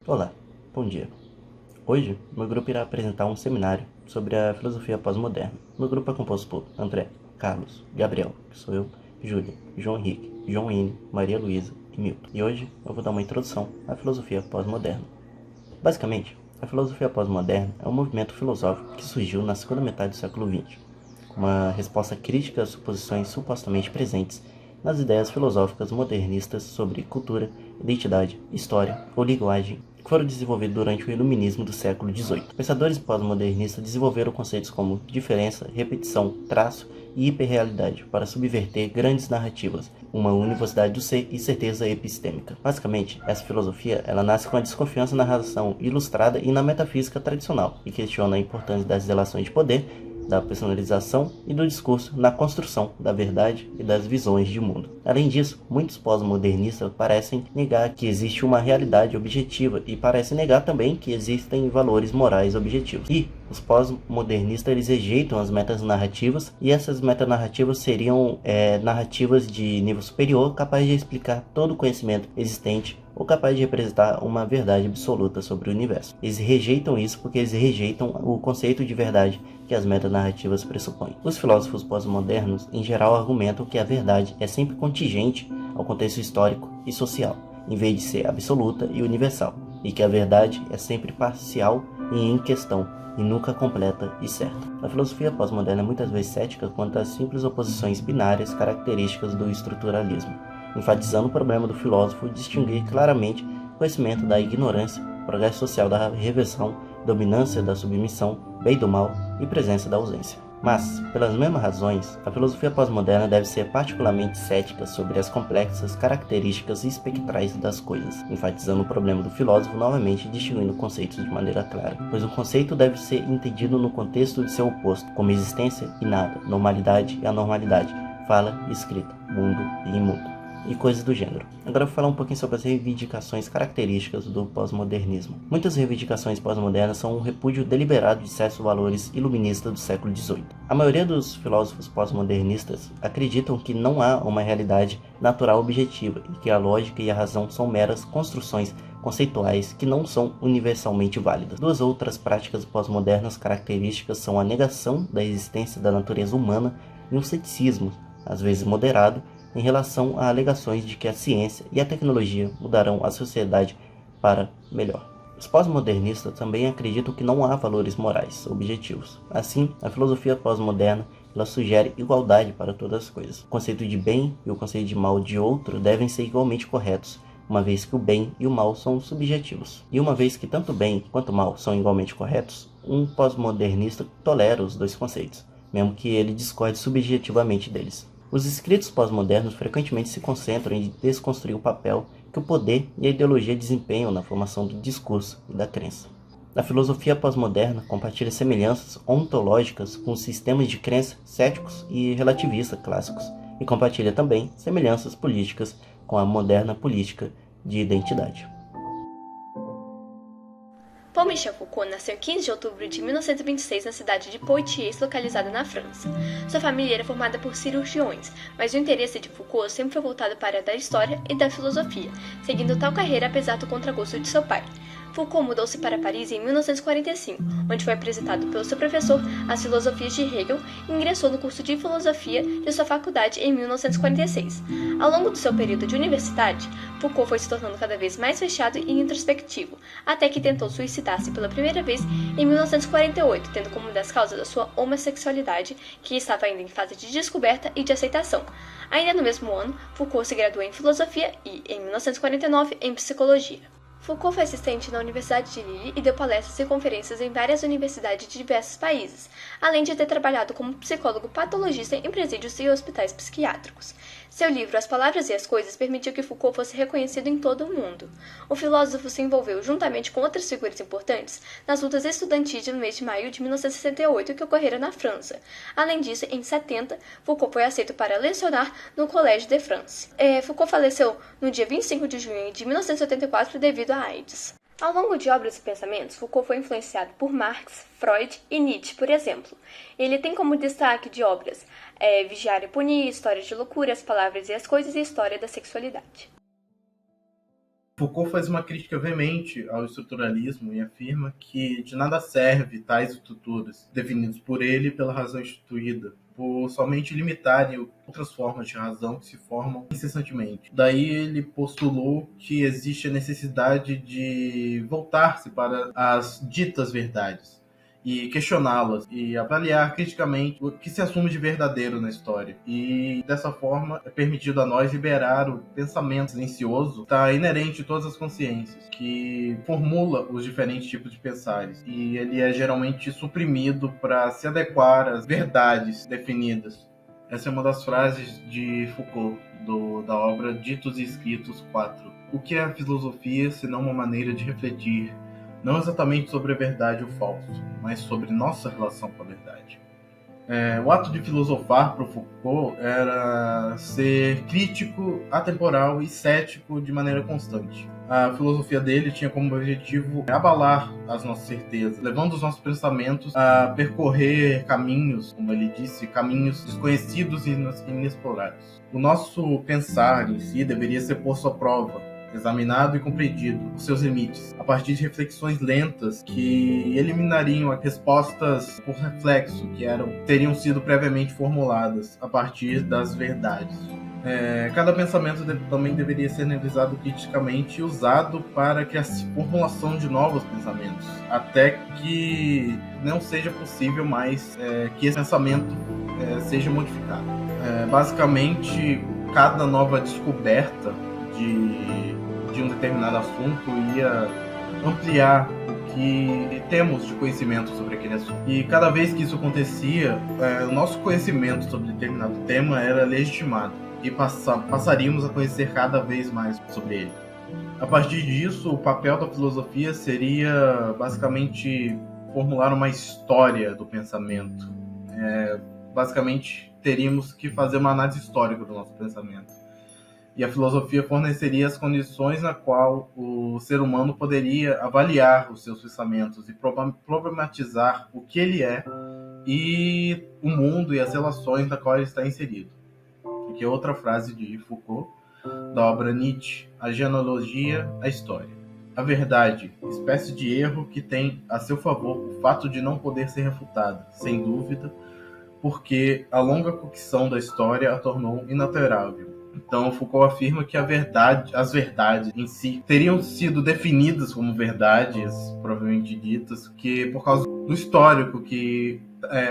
Olá, bom dia. Hoje, meu grupo irá apresentar um seminário sobre a filosofia pós-moderna. Meu grupo é composto por André, Carlos, Gabriel, que sou eu, Júlia, João Henrique, João Ine, Maria Luísa e Milton. E hoje eu vou dar uma introdução à filosofia pós-moderna. Basicamente, a filosofia pós-moderna é um movimento filosófico que surgiu na segunda metade do século XX, com uma resposta crítica às suposições supostamente presentes nas ideias filosóficas modernistas sobre cultura, identidade, história ou linguagem que foram desenvolvidos durante o iluminismo do século XVIII. Pensadores pós-modernistas desenvolveram conceitos como diferença, repetição, traço e hiperrealidade para subverter grandes narrativas, uma universidade do ser e certeza epistêmica. Basicamente, essa filosofia ela nasce com a desconfiança na razão ilustrada e na metafísica tradicional e questiona a importância das relações de poder, da personalização e do discurso na construção da verdade e das visões de mundo. Além disso, muitos pós-modernistas parecem negar que existe uma realidade objetiva e parecem negar também que existem valores morais objetivos. E os pós-modernistas eles rejeitam as metanarrativas e essas metanarrativas seriam narrativas de nível superior capazes de explicar todo o conhecimento existente ou capaz de representar uma verdade absoluta sobre o universo. Eles rejeitam isso porque eles rejeitam o conceito de verdade que as metanarrativas pressupõem. Os filósofos pós-modernos, em geral, argumentam que a verdade é sempre contingente ao contexto histórico e social, em vez de ser absoluta e universal, e que a verdade é sempre parcial e em questão, e nunca completa e certa. A filosofia pós-moderna é muitas vezes cética quanto às simples oposições binárias características do estruturalismo, enfatizando o problema do filósofo distinguir claramente o conhecimento da ignorância, progresso social da reversão, dominância da submissão, bem do mal e presença da ausência. Mas, pelas mesmas razões, a filosofia pós-moderna deve ser particularmente cética sobre as complexas características espectrais das coisas, enfatizando o problema do filósofo novamente distinguindo conceitos de maneira clara, pois um conceito deve ser entendido no contexto de seu oposto, como existência e nada, normalidade e anormalidade, fala e escrita, mundo e imundo, e coisas do gênero. Agora eu vou falar um pouquinho sobre as reivindicações características do pós-modernismo. Muitas reivindicações pós-modernas são um repúdio deliberado de certos valores iluministas do século XVIII. A maioria dos filósofos pós-modernistas acreditam que não há uma realidade natural objetiva e que a lógica e a razão são meras construções conceituais que não são universalmente válidas. Duas outras práticas pós-modernas características são a negação da existência da natureza humana e um ceticismo, às vezes moderado, em relação a alegações de que a ciência e a tecnologia mudarão a sociedade para melhor. Os pós-modernistas também acreditam que não há valores morais objetivos. Assim, a filosofia pós-moderna ela sugere igualdade para todas as coisas. O conceito de bem e o conceito de mal de outro devem ser igualmente corretos, uma vez que o bem e o mal são subjetivos. E uma vez que tanto o bem quanto o mal são igualmente corretos, um pós-modernista tolera os dois conceitos, mesmo que ele discorde subjetivamente deles. Os escritos pós-modernos frequentemente se concentram em desconstruir o papel que o poder e a ideologia desempenham na formação do discurso e da crença. A filosofia pós-moderna compartilha semelhanças ontológicas com os sistemas de crença céticos e relativistas clássicos, e compartilha também semelhanças políticas com a moderna política de identidade. Paul-Michel Foucault nasceu em 15 de outubro de 1926 na cidade de Poitiers, localizada na França. Sua família era formada por cirurgiões, mas o interesse de Foucault sempre foi voltado para a área da história e da filosofia, seguindo tal carreira apesar do contragosto de seu pai. Foucault mudou-se para Paris em 1945, onde foi apresentado pelo seu professor as filosofias de Hegel e ingressou no curso de filosofia de sua faculdade em 1946. Ao longo do seu período de universidade, Foucault foi se tornando cada vez mais fechado e introspectivo, até que tentou suicidar-se pela primeira vez em 1948, tendo como uma das causas a sua homossexualidade, que estava ainda em fase de descoberta e de aceitação. Ainda no mesmo ano, Foucault se graduou em filosofia e, em 1949, em psicologia. Foucault foi assistente na Universidade de Lille e deu palestras e conferências em várias universidades de diversos países, além de ter trabalhado como psicólogo patologista em presídios e hospitais psiquiátricos. Seu livro As Palavras e as Coisas permitiu que Foucault fosse reconhecido em todo o mundo. O filósofo se envolveu, juntamente com outras figuras importantes, nas lutas estudantis no mês de maio de 1968 que ocorreram na França. Além disso, em 70, Foucault foi aceito para lecionar no Collège de France. Foucault faleceu no dia 25 de junho de 1984 devido a AIDS. Ao longo de obras e pensamentos, Foucault foi influenciado por Marx, Freud e Nietzsche, por exemplo. Ele tem como destaque de obras Vigiar e Punir, História de Loucura, As Palavras e as Coisas e História da Sexualidade. Foucault faz uma crítica veemente ao estruturalismo e afirma que de nada serve tais estruturas definidas por ele pela razão instituída, por somente limitarem outras formas de razão que se formam incessantemente. Daí ele postulou que existe a necessidade de voltar-se para as ditas verdades e questioná-las e avaliar criticamente o que se assume de verdadeiro na história. E dessa forma é permitido a nós liberar o pensamento silencioso que está inerente em todas as consciências, que formula os diferentes tipos de pensares, e ele é geralmente suprimido para se adequar às verdades definidas. Essa é uma das frases de Foucault, da obra Ditos e Escritos 4. O que é a filosofia senão uma maneira de refletir, não exatamente sobre a verdade ou o falso, mas sobre nossa relação com a verdade. O ato de filosofar para Foucault era ser crítico, atemporal e cético de maneira constante. A filosofia dele tinha como objetivo abalar as nossas certezas, levando os nossos pensamentos a percorrer caminhos, como ele disse, caminhos desconhecidos e inexplorados. O nosso pensar em si deveria ser posto à prova, examinado e compreendido os seus limites, a partir de reflexões lentas que eliminariam as respostas por reflexo que teriam sido previamente formuladas a partir das verdades. Cada pensamento também deveria ser analisado criticamente e usado para a formulação de novos pensamentos, até que não seja possível mais que esse pensamento seja modificado. Basicamente, cada nova descoberta de um determinado assunto ia ampliar o que temos de conhecimento sobre aquele assunto. E cada vez que isso acontecia, o nosso conhecimento sobre determinado tema era legitimado e passaríamos a conhecer cada vez mais sobre ele. A partir disso, o papel da filosofia seria basicamente formular uma história do pensamento. Basicamente, teríamos que fazer uma análise histórica do nosso pensamento. E a filosofia forneceria as condições na qual o ser humano poderia avaliar os seus pensamentos e problematizar o que ele é e o mundo e as relações na qual ele está inserido. Aqui é outra frase de Foucault, da obra Nietzsche, A Genealogia, a História. A verdade, espécie de erro que tem a seu favor o fato de não poder ser refutada, sem dúvida, porque a longa cocção da história a tornou inalterável. Então, Foucault afirma que as verdades em si teriam sido definidas como verdades, provavelmente ditas, que por causa do histórico que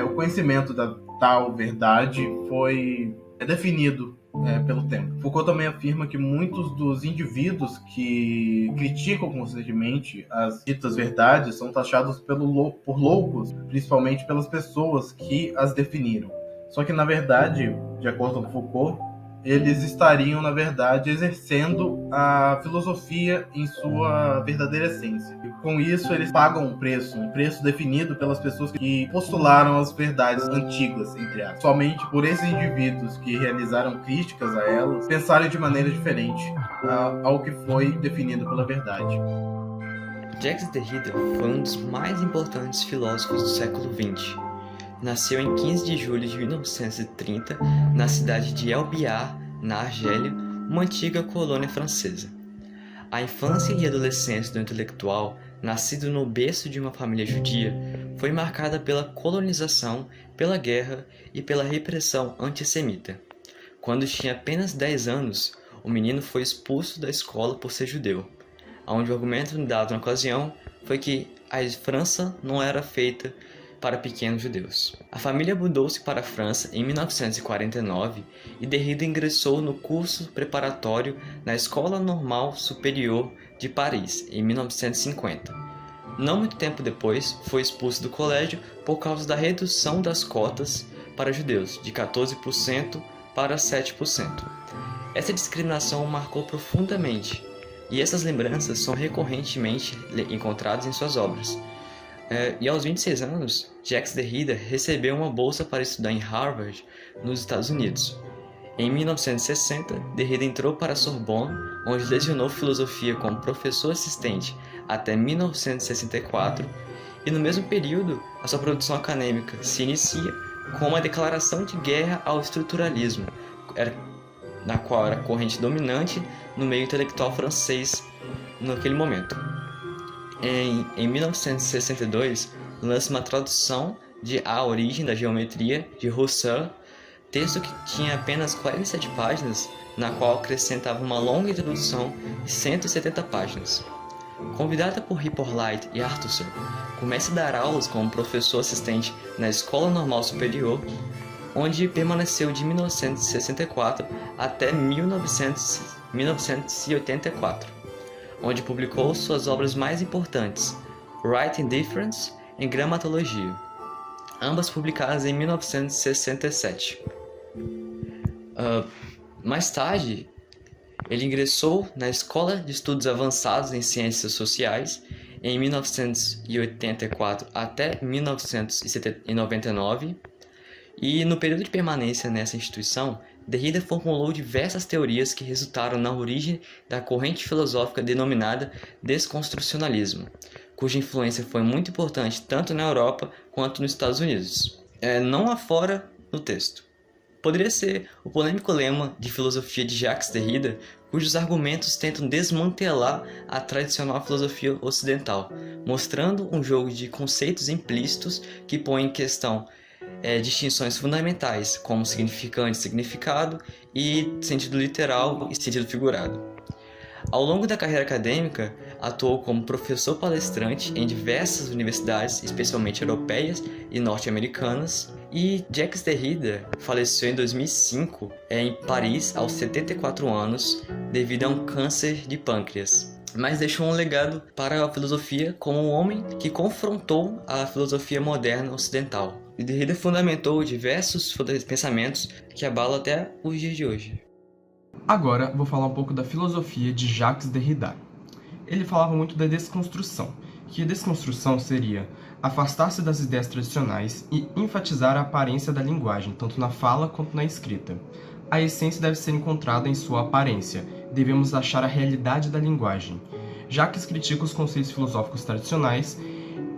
o conhecimento da tal verdade foi definido pelo tempo. Foucault também afirma que muitos dos indivíduos que criticam constantemente as ditas verdades são taxados por loucos, principalmente pelas pessoas que as definiram. Só que, na verdade, de acordo com Foucault, eles estariam, na verdade, exercendo a filosofia em sua verdadeira essência. E com isso, eles pagam um preço definido pelas pessoas que postularam as verdades antigas, entre aspas. Somente por esses indivíduos que realizaram críticas a elas, pensarem de maneira diferente ao que foi definido pela verdade. Jacques Derrida foi um dos mais importantes filósofos do século XX. Nasceu em 15 de julho de 1930, na cidade de El Biar, na Argélia, uma antiga colônia francesa. A infância e adolescência do intelectual, nascido no berço de uma família judia, foi marcada pela colonização, pela guerra e pela repressão antissemita. Quando tinha apenas 10 anos, o menino foi expulso da escola por ser judeu, onde o argumento dado na ocasião foi que a França não era feita para pequenos judeus. A família mudou-se para a França em 1949 e Derrida ingressou no curso preparatório na Escola Normal Superior de Paris em 1950. Não muito tempo depois, foi expulso do colégio por causa da redução das cotas para judeus, de 14% para 7%. Essa discriminação o marcou profundamente, e essas lembranças são recorrentemente encontradas em suas obras. E aos 26 anos, Jacques Derrida recebeu uma bolsa para estudar em Harvard, nos Estados Unidos. Em 1960, Derrida entrou para a Sorbonne, onde lecionou filosofia como professor assistente até 1964, e no mesmo período, a sua produção acadêmica se inicia com uma declaração de guerra ao estruturalismo, na qual era corrente dominante no meio intelectual francês naquele momento. Em 1962, lança uma tradução de A Origem da Geometria, de Rousseau, texto que tinha apenas 47 páginas, na qual acrescentava uma longa introdução de 170 páginas. Convidada por Hippolyte e Althusser, começa a dar aulas como professor assistente na Escola Normal Superior, onde permaneceu de 1964 até 1984, onde publicou suas obras mais importantes, Right Indifference e Gramatologia, ambas publicadas em 1967. Mais tarde, ele ingressou na Escola de Estudos Avançados em Ciências Sociais em 1984 até 1999, e no período de permanência nessa instituição, Derrida formulou diversas teorias que resultaram na origem da corrente filosófica denominada desconstrucionalismo, cuja influência foi muito importante tanto na Europa quanto nos Estados Unidos. Não afora no texto. Poderia ser o polêmico lema de filosofia de Jacques Derrida, cujos argumentos tentam desmantelar a tradicional filosofia ocidental, mostrando um jogo de conceitos implícitos que põe em questão distinções fundamentais, como significante e significado, e sentido literal e sentido figurado. Ao longo da carreira acadêmica, atuou como professor palestrante em diversas universidades, especialmente europeias e norte-americanas, e Jacques Derrida faleceu em 2005 em Paris aos 74 anos devido a um câncer de pâncreas, mas deixou um legado para a filosofia como um homem que confrontou a filosofia moderna ocidental. E Derrida fundamentou diversos pensamentos que abalam até os dias de hoje. Agora vou falar um pouco da filosofia de Jacques Derrida. Ele falava muito da desconstrução, que a desconstrução seria afastar-se das ideias tradicionais e enfatizar a aparência da linguagem, tanto na fala quanto na escrita. A essência deve ser encontrada em sua aparência, devemos achar a realidade da linguagem. Jacques critica os conceitos filosóficos tradicionais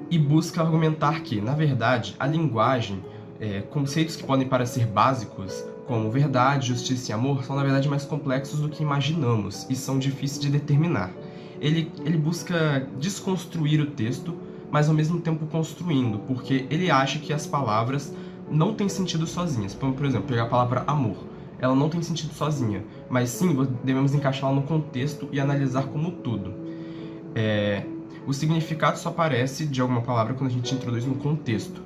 e busca argumentar que, na verdade, a linguagem, conceitos que podem parecer básicos, como verdade, justiça e amor, são na verdade mais complexos do que imaginamos e são difíceis de determinar. Ele busca desconstruir o texto, mas ao mesmo tempo construindo, porque ele acha que as palavras não têm sentido sozinhas. Por exemplo, pegar a palavra amor. Ela não tem sentido sozinha, mas sim devemos encaixá-la no contexto e analisar como tudo. O significado só aparece de alguma palavra quando a gente introduz no contexto.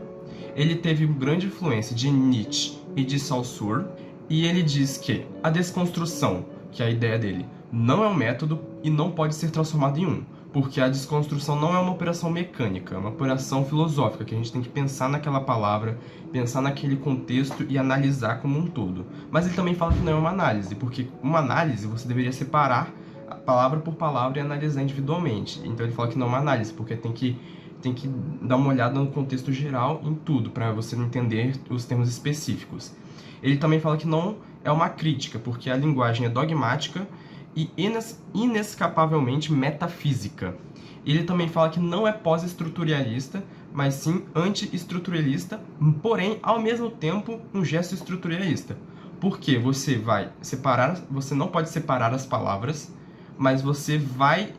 Ele teve grande influência de Nietzsche e de Saussure, e ele diz que a desconstrução, que é a ideia dele, não é um método e não pode ser transformado em um, porque a desconstrução não é uma operação mecânica, é uma operação filosófica, que a gente tem que pensar naquela palavra, pensar naquele contexto e analisar como um todo. Mas ele também fala que não é uma análise, porque uma análise você deveria separar palavra por palavra e analisar individualmente. Então ele fala que não é uma análise, porque tem que dar uma olhada no contexto geral em tudo, para você entender os termos específicos. Ele também fala que não é uma crítica, porque a linguagem é dogmática e inescapavelmente metafísica. Ele também fala que não é pós-estruturalista, mas sim anti-estruturalista, porém, ao mesmo tempo, um gesto estruturalista. Porque você não pode separar as palavras, mas você vai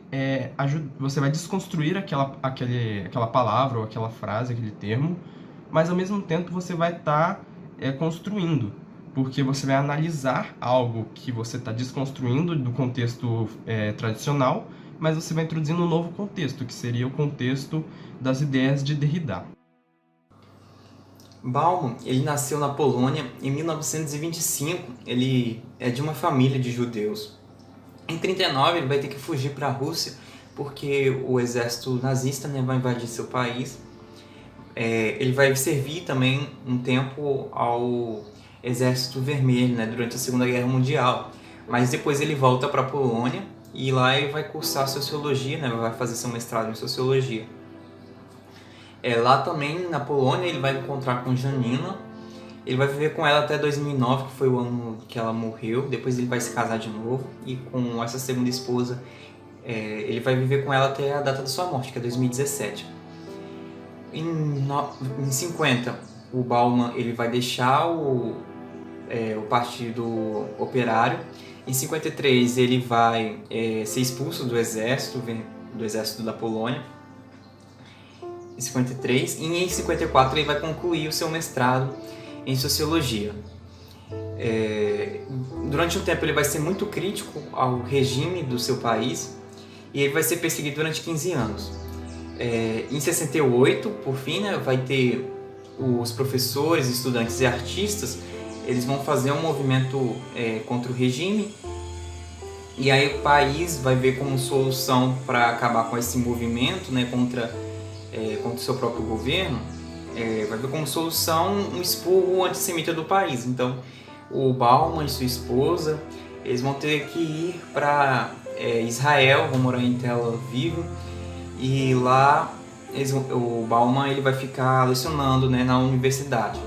desconstruir aquela palavra ou aquela frase, aquele termo, mas ao mesmo tempo você vai estar construindo, porque você vai analisar algo que você está desconstruindo do contexto tradicional, mas você vai introduzindo um novo contexto, que seria o contexto das ideias de Derrida. Bauman, ele nasceu na Polônia em 1925, ele é de uma família de judeus. Em 1939 ele vai ter que fugir para a Rússia, porque o exército nazista vai invadir seu país. Ele vai servir também um tempo ao Exército Vermelho, durante a Segunda Guerra Mundial. Mas depois ele volta para a Polônia e lá ele vai cursar Sociologia, vai fazer seu mestrado em Sociologia. Lá também, na Polônia, ele vai encontrar com Janina. Ele vai viver com ela até 2009, que foi o ano que ela morreu. Depois ele vai se casar de novo. E com essa segunda esposa, ele vai viver com ela até a data da sua morte, que é 2017. Em 50, o Bauman ele vai deixar o Partido Operário Em 53 ele vai ser expulso do exército da Polônia. Em 53, e em 54 ele vai concluir o seu mestrado em Sociologia. Durante um tempo ele vai ser muito crítico ao regime do seu país e ele vai ser perseguido durante 15 anos. Em 68, por fim, né, vai ter os professores, estudantes e artistas, eles vão fazer um movimento contra o regime, e aí o país vai ver como solução para acabar com esse movimento, né, contra o seu próprio governo, vai ver como solução um expurgo antissemita do país. Então o Bauman e sua esposa, eles vão ter que ir para Israel, vão morar em Tel Aviv, e lá o Bauman ele vai ficar lecionando, né, na universidade.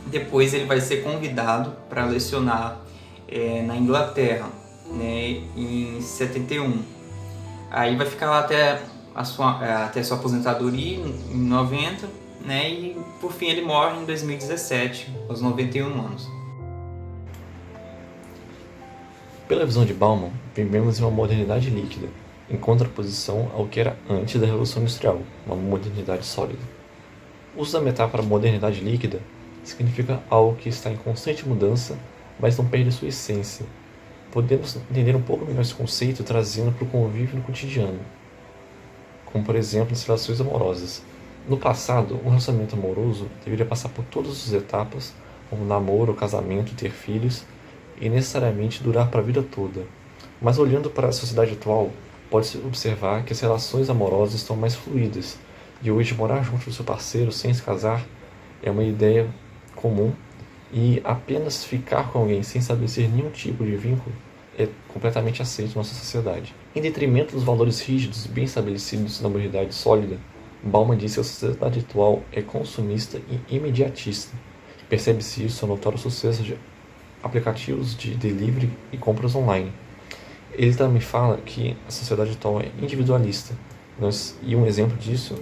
Depois ele vai ser convidado para lecionar na Inglaterra, né, em 71. Aí vai ficar lá até a sua aposentadoria em 90, né, e por fim ele morre em 2017, aos 91 anos. Pela visão de Bauman, vivemos em uma modernidade líquida, em contraposição ao que era antes da Revolução Industrial, uma modernidade sólida. O uso da metáfora modernidade líquida significa algo que está em constante mudança, mas não perde sua essência. Podemos entender um pouco melhor esse conceito trazendo para o convívio no cotidiano, como por exemplo as relações amorosas. No passado, um relacionamento amoroso deveria passar por todas as etapas, como namoro, casamento, ter filhos, e necessariamente durar para a vida toda. Mas olhando para a sociedade atual, pode-se observar que as relações amorosas estão mais fluídas, e hoje morar junto do seu parceiro sem se casar é uma ideia comum, e apenas ficar com alguém sem estabelecer nenhum tipo de vínculo é completamente aceito na nossa sociedade. Em detrimento dos valores rígidos bem estabelecidos na modernidade sólida, Bauman disse que a sociedade atual é consumista e imediatista. Percebe-se isso ao notar o sucesso de aplicativos de delivery e compras online. Ele também fala que a sociedade atual é individualista, e um exemplo disso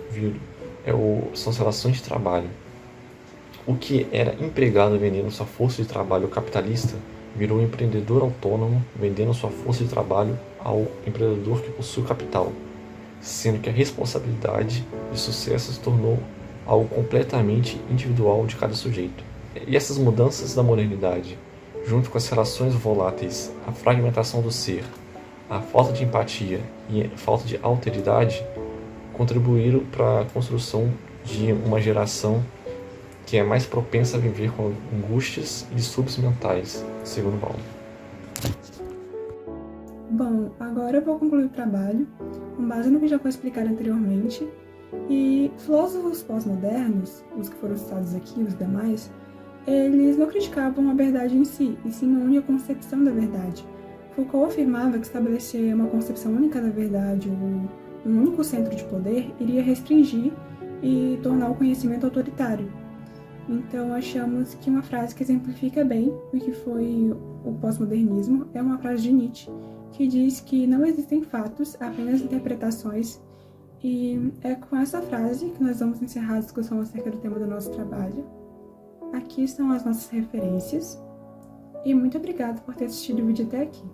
são as relações de trabalho. O que era empregado vendendo sua força de trabalho capitalista virou um empreendedor autônomo vendendo sua força de trabalho ao empreendedor que possui o capital, sendo que a responsabilidade de sucesso se tornou algo completamente individual de cada sujeito. E essas mudanças da modernidade, junto com as relações voláteis, a fragmentação do ser, a falta de empatia e a falta de alteridade, contribuíram para a construção de uma geração que é mais propensa a viver com angústias e distúrbios mentais, segundo Bauman. Bom, agora eu vou concluir o trabalho, com base no que já foi explicado anteriormente, e filósofos pós-modernos, os que foram citados aqui, os demais, eles não criticavam a verdade em si, e sim uma única concepção da verdade. Foucault afirmava que estabelecer uma concepção única da verdade ou um único centro de poder iria restringir e tornar o conhecimento autoritário. Então achamos que uma frase que exemplifica bem o que foi o pós-modernismo é uma frase de Nietzsche, que diz que não existem fatos, apenas interpretações, e é com essa frase que nós vamos encerrar a discussão acerca do tema do nosso trabalho. Aqui estão as nossas referências, e muito obrigada por ter assistido o vídeo até aqui.